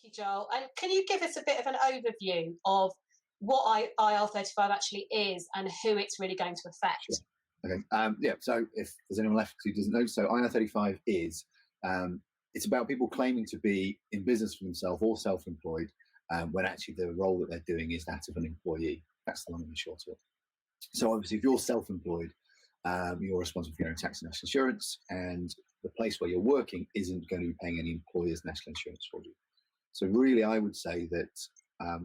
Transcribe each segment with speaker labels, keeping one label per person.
Speaker 1: you, Joel. And can you give us a bit of an overview of what IR35 actually is and who it's really going to affect?
Speaker 2: Sure. Okay. Yeah. So if there's anyone left who doesn't know, so IR35 is it's about people claiming to be in business for themselves or self-employed when actually the role that they're doing is that of an employee. That's the long and the short of it. So obviously, if you're self-employed, you're responsible for your own tax and national insurance, and the place where you're working isn't going to be paying any employer's national insurance for you. So really, I would say that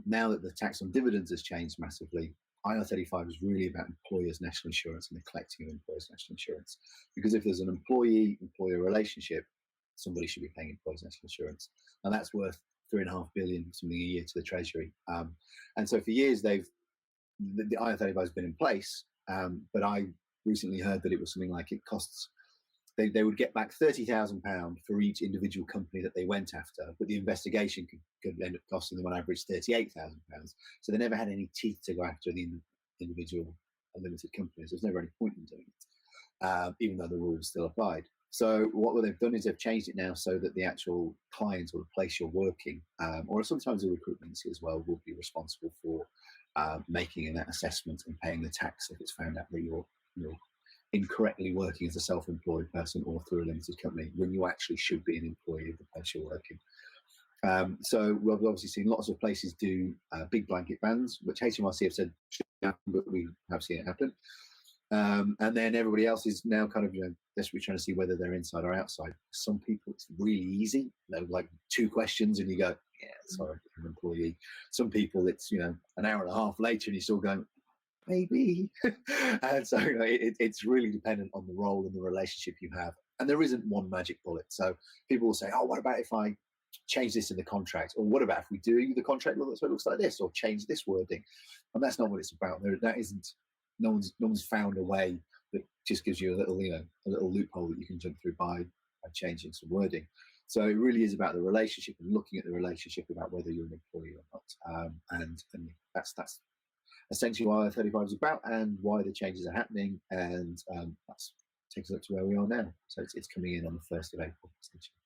Speaker 2: now that the tax on dividends has changed massively, IR35 is really about employers' national insurance and the collecting of employers' national insurance. Because if there's an employee-employer relationship, somebody should be paying employers' national insurance. And that's worth $3.5 billion something a year to the Treasury. And so for years, the IR35 has been in place, but I recently heard that it was something like it costs, they would get back £30,000 for each individual company that they went after, but the investigation could end up costing them on average £38,000. So they never had any teeth to go after the individual limited companies. There's never any point in doing it, even though the rules still applied. So what they've done is they've changed it now so that the actual client or the place you're working, or sometimes a recruitment agency as well, will be responsible for making that assessment and paying the tax if it's found out that you're incorrectly working as a self-employed person or through a limited company when you actually should be an employee of the place you're working. So we've obviously seen lots of places do big blanket bans, which HMRC have said should happen, but we have seen it happen. And then everybody else is now kind of, desperately trying to see whether they're inside or outside. Some people, it's really easy. Like 2 questions and you go, yeah, sorry, I'm an employee. Some people, it's, an hour and a half later and you're still going, maybe. And so it's really dependent on the role and the relationship you have. And there isn't one magic bullet. So people will say, oh, what about if I change this in the contract? Or what about if we do the contract so it looks like this, or change this wording? And that's not what it's about. No one's found a way that just gives you a little loophole that you can jump through by changing some wording. So it really is about the relationship and looking at the relationship about whether you're an employee or not. And that's essentially what IR35 is about and why the changes are happening. And that takes us up to where we are now. So it's coming in on the 1st of April, essentially.